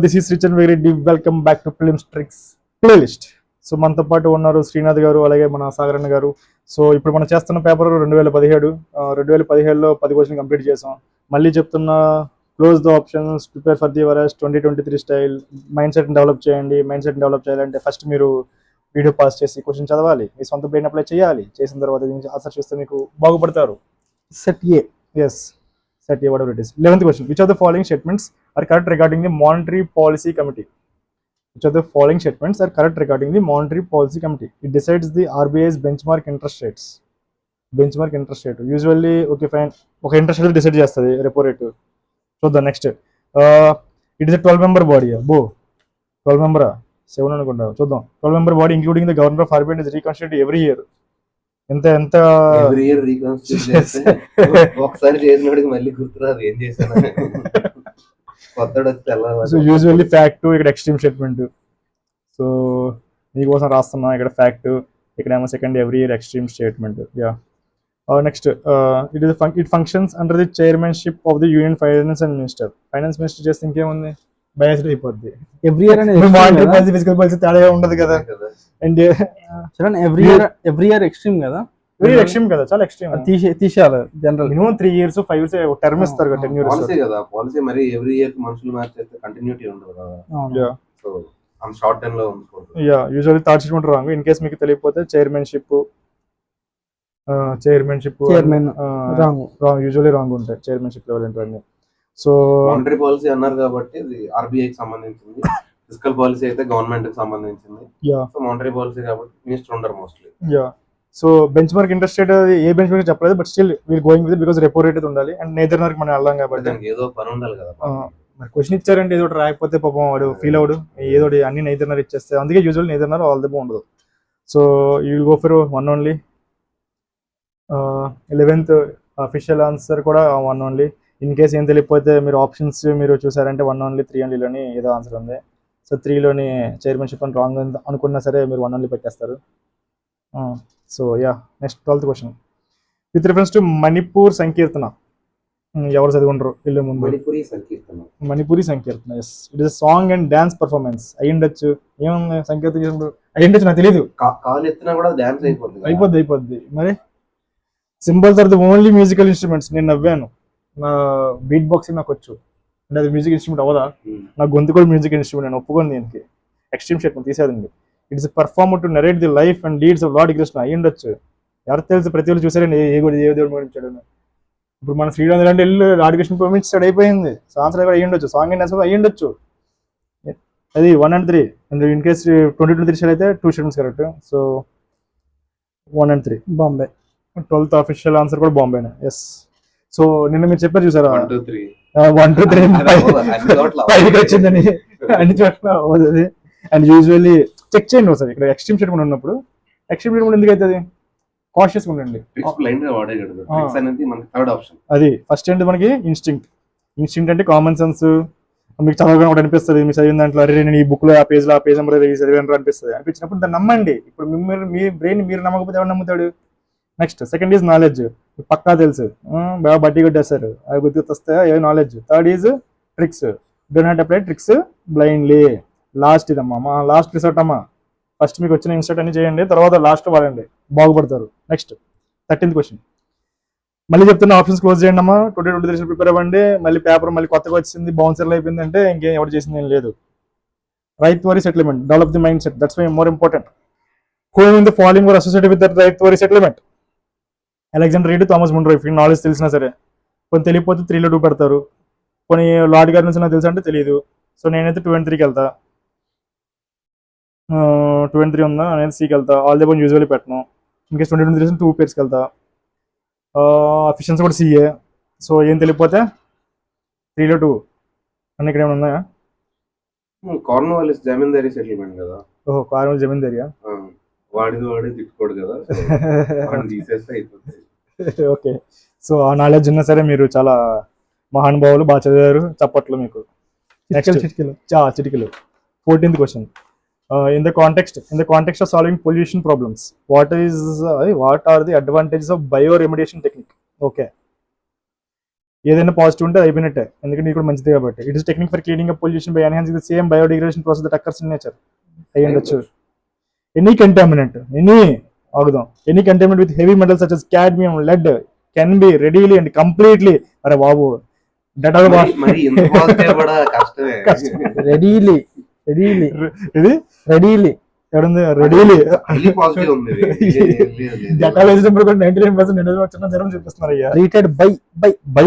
This is rich and very deep. Welcome back to films tricks playlist. So మనతో పాటు ఉన్నారు శ్రీనాథ్ గారు, అలాగే మన సాగరణ గారు. సో ఇప్పుడు మనం చేస్తున్న పేపర్ 2017. 2017లో 10 క్వశ్చన్ కంప్లీట్ చేసాం. మళ్ళీ చెప్తున్న, close the options, prepare for the worst 2023 style. Mind set develop చేయండి. మైండ్ సెట్ డెవలప్ చేయాలంటే ఫస్ట్ మీరు వీడియో పాస్ చేసి క్వశ్చన్ చదవాలి, మీ సొంత బ్రెయిన్ అప్లై చేయాలి. చేసిన తర్వాత ఆన్సర్ చూస్తే మీకు బాగుపడతారు. Set A. Yes, set A, whatever it is. 11th question. Which of the following statements are correct regarding the Monetary Policy Committee? Which of the following statements are correct regarding the Monetary Policy Committee? It decides the RBI's benchmark interest rates. Benchmark interest rate. Usually, okay, fine. Okay, interest rate decide chestadi repo rate. So the next. It is a 12-member body. Bo. 12-member. 7 అనుకుంటా. చూద్దాం. 12-member body including the governor of RBI is reconstituted every year. ఎంత every year reconstruct చేస్తే ఒకసారి చేసినోడికి మళ్ళీ గుర్తురాదు ఏం చేశాను. కొత్తడు వచ్చి so usually fact, ఇక్కడ ఎక్స్ట్రీమ్ స్టేట్మెంట్. సో మీకోసం రాస్తున్నా ఇక్కడ ఫ్యాక్ట్, ఇక్కడ ఏమో second every year extreme statement. Yeah. Next, it functions under the chairmanship of the union finance and minister. Finance minister చేస్తే ఇంకేముంది, బయాస్డ్ అయిపోద్ది. Every year monetary policy, physical policy తేడా ఉండదు కదా. అండ్ ఎవ్రీ ఇయర్ ఎక్స్ట్రీమ్ కదా, very extreme కదా, చాలా extreme. తీసేయాలి. General minimum 3 years 5 years term ఇస్తారు కదా, 10 years పాలసీ కదా. పాలసీ మరి ఎవ్రీ ఇయర్ మనుషులు మ్యాచ్ చేస్తే కంటిన్యూటీ ఉండదు కదా. సో ఆ షార్ట్ టర్మ్ లో ఉంచుకోవచ్చు. Yeah, usually third statement wrong. In case మీకు తెలియకపోతే chairmanship chairman wrong, usually wrong ఉంటాయి చైర్మన్షిప్ లెవెల్ ఏంటంటే. సో మానిటరీ పాలసీ అన్నారు కాబట్టి ఇది ఆర్బీఐకి సంబంధించింది, ఫిజికల్ పాలసీ అయితే గవర్నమెంట్ కి సంబంధించింది. యా, సో మానిటరీ పాలసీ కాబట్టి మినిస్టర్ ఉండరు mostly. Yeah. So benchmark interest rate ఏ బెంచ్ మార్క్ చెప్పలేదు, but still we'll going with because repo rate ఉండాలి. అండ్ నేదర్ మార్క్ మనం వెళ్ళాం కాబట్టి దానికి ఏదో పని ఉండాలి కదా. మరి క్వశ్చన్ ఇచ్చారంటే ఏదో ఒకటి రాకపోతే పాపం వాడు ఫీల్ అవడు, ఏదో అన్ని నేదర్నర్ ఇచ్చేస్తే. అందుకే యూజువల్ నేదర్నర్ ఆల్ ద ఉండదు. So you will go for one only. 11th official answer కూడా వన్ ఓన్లీ. ఇన్ కేస్ ఏం తెలియకపోతే మీరు ఆప్షన్స్ మీరు చూసారంటే 1 only 3 onlyలోని ఏదో ఆన్సర్ ఉంది. సో 3లోని చైర్మన్షిప్ అని రాంగ్ అనుకున్నా సరే మీరు 1 only పెట్టేస్తారు. So yeah, next 12th question. With reference to Manipur Sankirtana. ఎవరు చదువుకుంటారు వెళ్ళే ముందు? Manipuri Sankirtana. Yes, it is song and dance performance. అయ్యిండొచ్చు. ఏముంది సంకీర్తన అయ్యిండొచ్చు, నాకు తెలియదు. కాలు ఎత్తినా కూడా డాన్స్ అయిపోద్ది. మరి symbols are the only musical instruments. నేను నవ్వాను, నా బీట్ బాక్సింగ్ నాకు వచ్చు అంటే అది మ్యూజిక్ ఇన్స్ట్రుమెంట్ అవ్వదా? నా గొంతు కూడా మ్యూజిక్ ఇన్స్ట్రుమెంట్, నేను ఒప్పుకోండి దీనికి. ఎక్స్ట్రీమ్ స్టేట్మెంట్ తీసేదండి. It's perform to narrate the life and leads of lord Krishna. అయ్యిండొచ్చు. ఎవరు తెలుసు, ప్రతి ఒళ్ళు చూసారండి ఏ దేవుడు మరణించాడు. ఇప్పుడు మన శ్రీరామ్ అంటే వెళ్ళి లార్డ్ కృష్ణ ప్రేమించాడు, అయిపోయింది. సాంగ్స్ కూడా అయ్యిండొచ్చు, సాంగ్ అండ్ డాన్స్ అయ్యిండొచ్చు. అది 1 and 3. అండ్ ఇన్ కేస్ 2023 అయితే 2 statements correct. So 1 and 3 Bombay. 12th official answer కూడా బాంబేనే. ఎస్. సో నిన్న మీరు చెప్పారు చూసారా, 1 2 3 వచ్చిందని అన్ని చోట్ల అవుతుంది. అండ్ యూజువల్లీ చెక్ చేయండి ఒకసారి, ఇక్కడ ఎక్స్ట్రీమ్ స్టేట్మెంట్ ఉన్నప్పుడు ఎక్స్ట్రీమ్ స్టేట్మెంట్ ఎందుకు అవుతుంది, కాషియస్ ఉండండి. అది ఫస్ట్ ఏంటి మనకి ఇన్స్టింక్ట్ అంటే కామన్ సెన్స్. మీకు చదవగా ఒకటి అనిపిస్తుంది, మీరు చదివిన దాంట్లో అరే నేను ఈ బుక్ లో ఆ పేజ్ నెంబర్ చదివాను అనిపిస్తుంది. అనిపించినప్పుడు దాన్ని నమ్మండి. ఇప్పుడు మీ బ్రెయిన్ మీరు నమ్మకపోతే ఎవరు నమ్ముతాడు? Next second is knowledge. పక్కా తెలుసు, బాగా బట్టి కొట్టేస్తారు, అవి గుర్తుకొస్తాయా ఏ knowledge. Third is tricks. Do not apply tricks blindly. Last ఇదమ్మా, లాస్ట్ రిసర్ట్ అమ్మా. ఫస్ట్ మీకు వచ్చిన ఇన్సర్ట్ అన్ని చేయండి, తర్వాత లాస్ట్ వాడండి, బాగుపడతారు. Next 13th question. మళ్ళీ చెప్తున్న ఆప్షన్స్ క్లోజ్ చేయండి అమ్మా. 2023 ప్రిపేర్ అవ్వండి. మళ్ళీ పేపర్ మళ్ళీ కొత్తగా వచ్చింది, బౌన్సర్లు అయిపోయింది అంటే ఇంకేం ఎవరు చేసింది ఏం లేదు. Ryotwari settlement, develop the mind set, that's why more important. Who in the following were associated with that ryotwari settlement? Alexander Read, Thomas Munro. If knowledge తెలిసినా సరే, కొన్ని తెలియకపోతే 3లో 2 పెడతారు. కొన్ని లార్డ్ గారి నుంచి నాకు తెలుసు అంటే తెలియదు. సో నేనైతే 2 and 3కి వెళ్తా. 2 and 3 ఉందా అనేది Cకి వెళ్తా. ఆల్ ది అబౌవ్ యూజువల్లీ పెట్టను. ఇన్కేస్ 2023 2 పేర్స్కి వెళ్తా. అఫిషియన్స్ కూడా CA. సో ఏం తెలియకపోతే 3లో 2 అన్నీ ఇక్కడ ఏమైనా ఉన్నాయా? కార్న్వాలిస్ జమీందారీ సెటిల్మెంట్ కదా. ఓహో, కార్నవాలిస్ జమీందారియా? వాడి తిట్టుకోడు కదా, తీసేస్తే అయిపోతుంది. ఓకే. సో ఆ నాలెడ్జ్ ఉన్నా సరే మీరు చాలా మహానుభావులు, బాగా చదివారు, చప్పట్లు మీకు. చిటికలు. 14th question. In the context of solving pollution problems, what are the advantages of bioremediation technique? Okay. ఏదైనా పాజిటివ్ ఉంటే అది అయిపోయినట్టే, ఎందుకంటే ఇది కూడా మంచిది కాబట్టి. It is technique for cleaning up pollution by enhancing the same biodegradation process that occurs in nature. అయ్యి ఉండొచ్చు. Any contaminant any contaminant with heavy metals such as cadmium, lead can be readily and completely, అరే బాబు Dettol మరి ఇంత positive కూడా కష్టమే. Readily ఇది readily ఎక్కడుంది readily highly positive ఉంది ఇది. డెటాల్ వేసినప్పుడు కూడా 99% వచ్చిన జ్వరం చూపిస్తున్నారు అయ్యా. ట్రీటెడ్ బై బై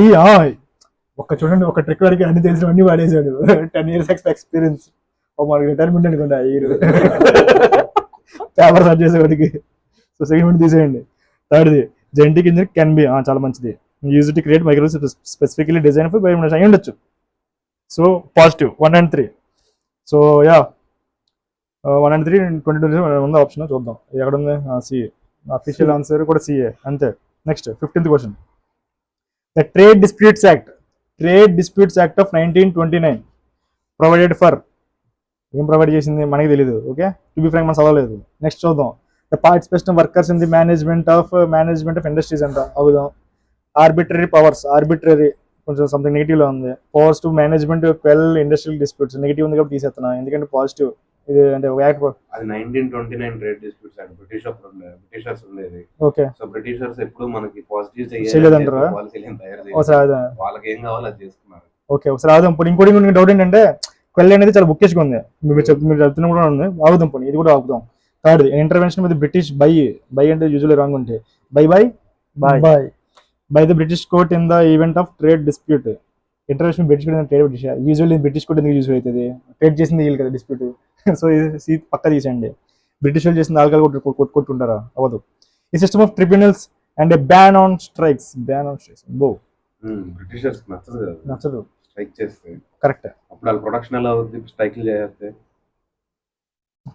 ఒక్క చూడండి, ఒక ట్రిక్ వరకు అన్ని తెలిసినవన్నీ వాడేసాడు. 10 years ఎక్స్పీరియన్స్. మనకి రిటైర్మెంట్ అనుకోండి ఆ ఇయర్ పేపర్ సర్చ్ చేసేవాడికి. సో సెకండ్ తీసేయండి. థర్డ్ది జెనెటిక్ ఇంజనీరింగ్ కెన్ బి, చాలా మంచిది. Use to create microbes specifically design for bioremediation అయ్యి ఉండొచ్చు. So positive 1 and 3. So yeah 1 and 3 22 ఉంది ఆప్షన్. చూద్దాం ఎక్కడ ఉంది. సిఏ అఫీషియల్ ఆన్సర్ కూడా సిఏ అంతే. Next 15th question. The trade disputes act of 1929 provided for, ఏం ప్రొవైడ్ చేసింది మనకి తెలియదు. ఓకే, టు బి ఫ్రాంక్ మనం చదవలేదు. నెక్స్ట్ చూద్దాం. The participation workers in the management of industries అంట. అవుదాం. ఆర్బిటరీ పవర్స్, కొంచెం సంథింగ్ నెగిటివ్ లో ఉంది. Powers to management quell industrial disputes negative ఉంది కాబట్టి తీసేస్తున్నా, ఎందుకంటే పాజిటివ్ ఇది అంటే యాక్ట్. అది 1929 ట్రేడ్ డిస్ప్యూట్స్ యాక్ట్ బ్రిటిషర్స్ ఉండేది. ఓకే, సో బ్రిటిషర్స్ ఎప్పుడు మనకి పాజిటివ్ చేయలేదంటారా? వాళ్ళకి ఏం కావాలో అది చేసుకున్నారు. ఓకే, ఒకసారి ఆగుదాం. ఇప్పుడు ఇంకోటి డౌట్ ఏంటంటే క్వెల్ అనేది చాలా బుక్కిష్గా ఉంది. మీరు చెప్తున్న కూడా ఉంది. ఆగుదాం పోనీ, ఇది కూడా ఆగుదాం. Third intervention with British by అంటే యూజువల్లీ రాంగ్ ఉంటే by the British court in the event of trade dispute. Intervention British court trade British usually British court ఎందుకు యూజ్ అవుతుంది? ట్రేడ్ చేసింది వీళ్ళు కదా డిస్ప్యూట్. సో ఇది పక్క తీసేయండి. బ్రిటిష్ వాళ్ళు చేసింది ఆల్కహాల్ కొట్టుకుంటారా? అవ్వదు. ఈ system of tribunals and ban on strikes Britishers నచ్చదు. స్ట్రైక్ చేస్తే కరెక్ట్. అప్పుడు వాళ్ళ ప్రొడక్షన్ ఎలా అవుతుంది? స్ట్రైక్లు చేస్తే.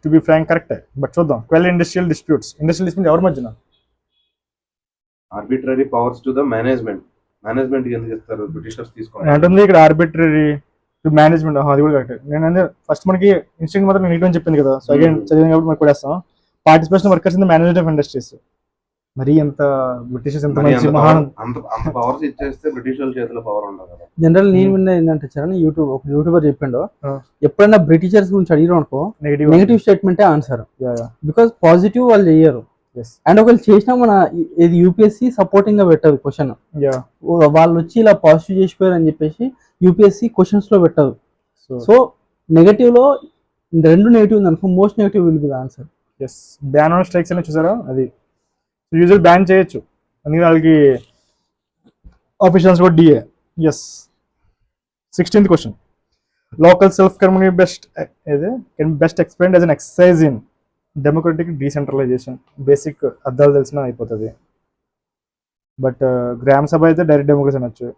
To be frank correct. But చూద్దాం. క్వెల్ ఇండస్ట్రియల్ డిస్ప్యూట్ ఎవరి మధ్యన? Arbitrary powers to the management ఎందుకు ఇస్తారు? బ్రిటిషర్స్ తీసుకోవాలి అంటుంది ఇక్కడ. ఆర్బిటరీ టు మేనేజ్మెంట్, అది కూడా కరెక్ట్. నేను ఫస్ట్ మనకి ఇన్స్టింక్ట్ మాత్రం నెగిటివ్ అని చెప్పింది కదా. సో అగైన్ చదివిన కాబట్టి మనకు కూడా వేస్తాం. Participation workers in the management of industries. మరి ఎంత బ్రిటిషర్స్ ఎంత మంచి మహాన్ అంత పవర్స్ ఇచ్చేస్తే బ్రిటిష్ వాళ్ళ చేతిలో పవర్ ఉండదు కదా. జనరల్ నేను విన్న ఏంటంటే చరణ్, ఒక యూట్యూబర్ చెప్పిండు, ఎప్పుడైనా బ్రిటిషర్స్ గురించి అడిగిన అనుకో నెగిటివ్ స్టేట్మెంటే ఆన్సర్. బికాస్ పాజిటివ్ వాళ్ళు చెయ్యరు. అండ్ ఒకవేళ చేసినా మన ఇది యూపీఎస్సీ సపోర్టింగ్ గా పెట్టదు క్వశ్చన్. వాళ్ళు వచ్చి ఇలా పాజిటివ్ చేసిపోయారు అని చెప్పేసి యూపీఎస్సీ క్వశ్చన్స్ లో పెట్టదు. సో నెగటివ్ లో 2 నెగిటివ్ ఉంది అనుకో, most negative will be the answer. Ban on strikes అని చూసారా? అది యూజువల్ బ్యాన్ చేయొచ్చు, అందుకని వాళ్ళకి ఆఫీషియల్స్ కూడా DA. 16th question. Local self government best explained as an exercise in democratic decentralisation. Basic అర్థాలు తెలిసిన అయిపోతుంది. బట్ గ్రామ సభ అయితే డైరెక్ట్ డెమోక్రసీ అనొచ్చు.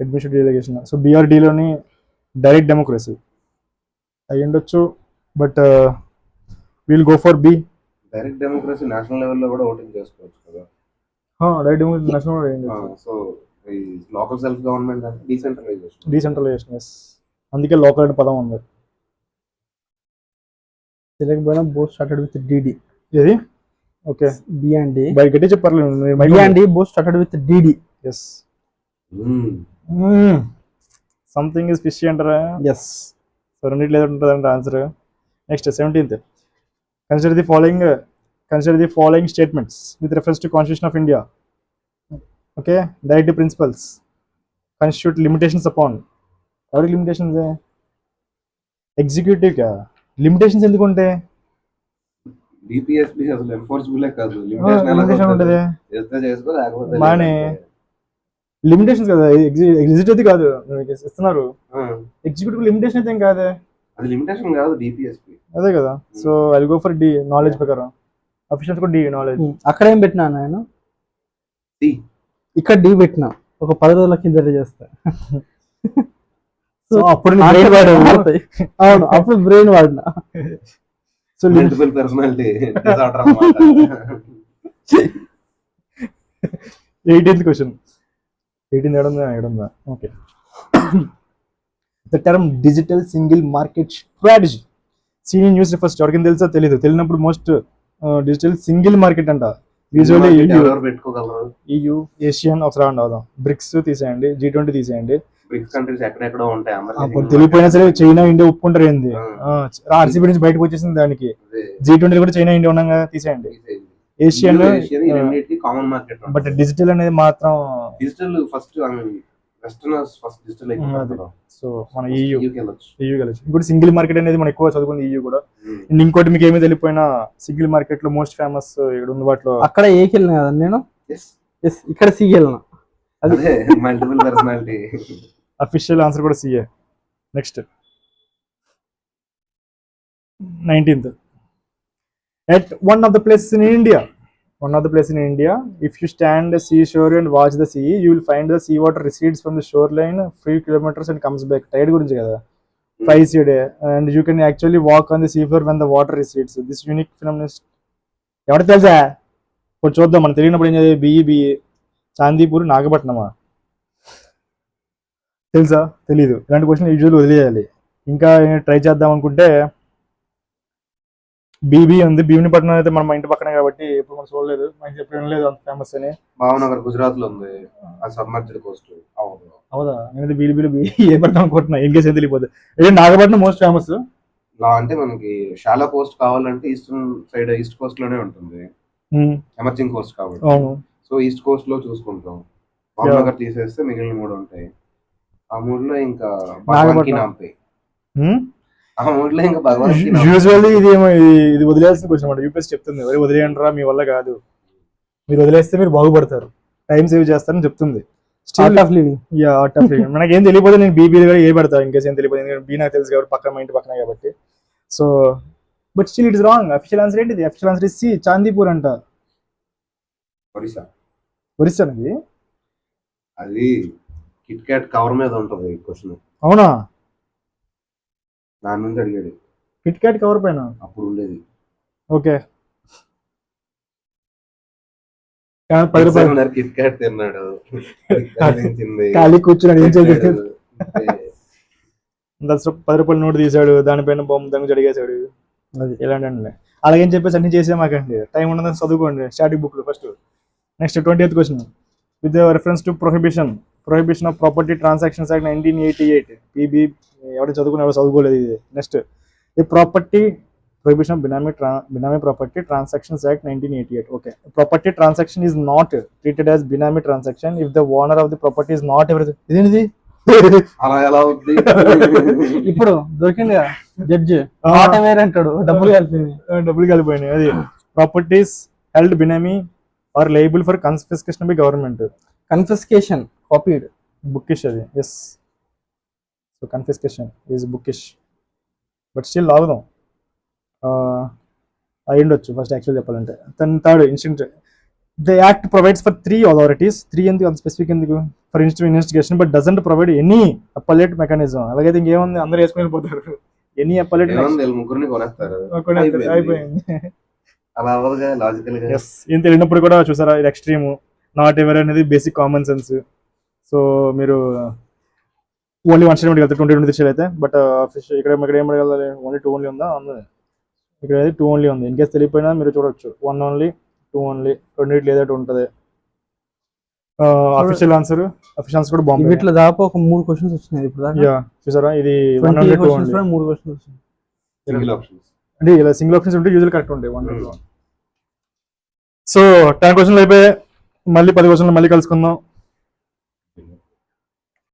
అడ్మినిస్ట్రేటివ్ డెలిగేషన్, సో బీఆర్డీలోని డైరెక్ట్ డెమోక్రసీ అయ్యి ఉండొచ్చు. But will go for B. Direct democracy national లెవెల్లో కూడా ఓటింగ్ చేసుకోవచ్చు కదా. Direct democracy national. సో ఈ లోకల్ సెల్ఫ్ గవర్నమెంట్ అంటే డీసెంట్రలైజేషన్. అందుకే లోకల్ అనే పదం ఉంది. తెలియకపోయినా బోత్ స్టార్టెడ్ విత్ డిడి. ఏది? Okay, B and D. బై గట్టి చెప్పారు. B and D both started with DD. Something is fish అంటారా? సో రెండిట్లో ఏదో ఉంటుందంట ఆన్సర్. Next 17th. Consider the following statements with reference to Constitution of India. Okay, directive principles constitute limitations upon. What limitations? Executive ka limitations ఎందుకు ఉంటాయి? DPSP అసలు enforceable కాదు. Limitation ఉంటది. చేస్తే చేసుకో, లేకపోతే మానే. లిమిటేషన్స్ కదా, ఎగ్జిక్యూటివ్ కాదు ఇస్తున్నారు. ఎగ్జిక్యూటివ్ లిమిటేషన్ అయితే ఏం కాదే. అది లిమిటేషన్ కాదు, డిపిఎస్పి అదే కదా. So I will go for D. Knowledge ప్రకారం అఫీషియల్స్ కూడా డి నాలెడ్జ్. అక్కడ ఏం పెట్టినా నేను ఇక్కడ డి పెట్టినా, ఒక 10 రోజుల కింద చేస్తా. సో అప్పుడు అవును, అప్పుడు బ్రెయిన్ వాడినా. సో మల్టిపుల్ పర్సనాలిటీ డిసార్డర్ అన్నమాట. 18th question. 18 ఏడుందా? Okay. The term digital single market strategy seen in news refers to, ఎవరికైనా తెలుసా? తెలీదు. తెలియనప్పుడు మోస్ట్ డిజిటల్ సింగిల్ మార్కెట్ అంట. యూజువల్లీ ఎవరెవరు పెట్టుకోగలరు? EU, ఏషియన్ ఒకసారి రౌండ్ అవుదాం. బ్రిక్స్ తీసేయండి, G20 తీసేయండి. బ్రిక్స్ కంట్రీస్ ఎక్కడెక్కడో ఉంటాయి అప్పుడు తెలియపోయినా సరే చైనా ఇండియా ఒప్పుకుంటారు ఏంది, RCB నుంచి బయటకు వచ్చేసింది దానికి. G20 కూడా చైనా ఇండియా ఉండగా తీసేయండి. Asian common market. But digital అనేది మాత్రం digital first westerners first digital అయిపోతారు. సో మన EU వెళ్ళొచ్చు. ఇప్పుడు సింగిల్ మార్కెట్ అనేది మనం ఎక్కువ చదువుకుంది EU కూడా. అండ్ ఇంకోటి మీకు ఏమీ తెలియపోయినా సింగిల్ మార్కెట్ లో మోస్ట్ ఫేమస్ ఇక్కడ ఉంది వాటిలో అక్కడ ఏకి వెళ్ళినా కదా నేను, Yes. ఇక్కడ సికి వెళ్ళినా. అదే మల్టిపుల్ పర్సనాలిటీ. అఫీషియల్ ఆన్సర్ కూడా CA. Next 19th. At one of the places in India, if you stand the seashore and watch the sea, you will find the sea water recedes from the shoreline few kilometers and comes back. Tide గురించి కదా, twice a day, and you can actually walk on the seafloor when the water recedes. This unique phenomenon is ఎవరికి తెలుసా? కొంచెం చూద్దాం. మనం తెలియనప్పుడు ఏం చదివి BE చాందీపూర్ నాగపట్నమా? తెలుసా? తెలీదు. ఇలాంటి క్వశ్చన్ యూజువల్ వదిలేయాలి. ఇంకా ట్రై చేద్దాం అనుకుంటే BB ఉంది. భీమునిపట్నం అయితే మన ఇంటి పక్కనే కాబట్టి ఎప్పుడు మనం చూడలేదు, మనకి ఎప్పుడు వినలేదు అంత ఫేమస్ అని. భావనగర్ గుజరాత్ లో ఉంది, ఆ సబ్మర్జ్డ్ కోస్ట్. అవుదా? నేనైతే BB ఏ పట్నం అనుకుంటున్నా, ఏం కేసు తెలియపోతే. Nagapattinam most famous. అంటే మనకి షాలో కోస్ట్ కావాలంటే ఈస్టర్న్ సైడ్, ఈస్ట్ కోస్ట్ లోనే ఉంటుంది, ఎమర్జింగ్ కోస్ట్ కాబట్టి. సో ఈస్ట్ కోస్ట్ లో చూసుకుంటాం. భావనగర్ తీసేస్తే మిగిలిన 3 ఉంటాయి. ఆ 3లో ఇంకా భగవాన్ నాంపే. ఆ 3లో ఇంకా భగవాన్. యూజువల్లీ ఇది వదిలేయాల్సిన క్వశ్చన్ అన్నమాట. యూపీఎస్ చెప్తుంది ఎవరు వదిలేయండిరా, మీ వల్ల కాదు, మీరు వదిలేస్తే మీరు బాగుపడతారు, టైం సేవ్ చేస్తారని చెప్తుంది. Art of living. మనకి ఏం తెలియపోతే నేను BB ఏ పెడతా, ఇంకేస్ ఏం తెలియదు. B నాకు తెలుసు కాబట్టి, పక్కన మా ఇంటి పక్కన కాబట్టి. So but still it is wrong. Official answer ఏంటిది? Official answer is C, Chandipur అంట. ఒరిస్సా అనేది అది కిట్ క్యాట్ కవర్ మీద ఉంటది క్వశ్చన్. అవునా? దాని నుంచి అడిగాడు. కిట్ క్యాట్ కవర్ పైన అప్పుడు ఉండేది. ఓకే. 10 రూపాయలు కిట్ క్యాట్ తిన్నాడు, ఖాళీ కూర్చున్నాడు, ఏం చేయలేదు. 10 రూపాయల నోటు తీసాడు, దానిపైన బొమ్మ దగ్గర అడిగేశాడు. అది ఇలాంటి అలాగేం చెప్పేసి అన్ని చేసే మాకండి. టైం ఉండదని చదువుకోండి స్టాటిక్ బుక్ లో first. Next 20th question. With reference to prohibition of property transactions act 1988. PB ఎవరైనా ఎవరు చదువుకోలేదు ఇది. నెక్స్ట్ ఈ prohibition of benami property transactions act 1988. Okay. Property transaction is not treated as benami transaction if the owner of the property is not ఎవరి. ఇదేంటిది? అలా ఎలా ఉంది? ఇప్పుడు దొరికింది కదా జడ్జి, అంటాడు డబ్బులు కలిపోయినాయి. అది properties held benami are liable for confiscation by government. Confiscation copied bookish అది. Yes. So confiscation is bookish, but still లాగుదాం అయ్యుండొచ్చు ఫస్ట్ యాక్చువల్ చెప్పాలంటే. Third instinct. The act provides for 3 authorities. 3 ఎందుకు అంత స్పెసిఫిక్ ఎందుకు? For investigation but doesn't provide any appellate mechanism. అలాగైతే ఇంకేముంది, అందరూ వేసుకుని వెళ్ళిపోతారు. ఎనీ అప్పలేట్ ముగ్గురిని కొనేస్తారు, అయిపోయింది. అలా అవ్వదుగా లాజికల్ గా. ఏం తెలియనప్పుడు కూడా చూసారా, ఇది ఎక్స్ట్రీమ్. నాట్ ఎవర్ అనేది బేసిక్ కామన్ సెన్స్. సో మీరు ఓన్లీ 1 స్టేట్మెంట్ వెళ్తారు 20 దిశలు అయితే. బట్ ఇక్కడ ఏం అడగాలి? ఓన్లీ 2 ఓన్లీ ఉందా? ఇక్కడ అయితే 2 ఓన్లీ ఉంది. ఇన్ కేస్ తెలియపోయినా మీరు చూడొచ్చు. 1 ఓన్లీ, 2 ఓన్లీ, 2 లేదా 2 ఉంటుంది. అఫీషియల్ ఆన్సర్ కూడా బాగుంది. వీటిలో దాదాపు ఒక 3 క్వశ్చన్స్ వచ్చినాయి ఇప్పుడు దాకా. చూసారా, ఇది 1 ఓన్లీ 2 ఓన్లీ 3 క్వశ్చన్స్ వచ్చినాయి. సింగిల్ ఆప్షన్స్ అంటే ఇలా సింగిల్ ఆప్షన్స్ ఉంటే యూజువల్ కరెక్ట్ ఉంటాయి 1 2. సో 10 క్వశ్చన్లు అయిపోయాయి. మళ్ళీ 10 క్వశ్చన్లు మళ్ళీ కలుసుకుందాం.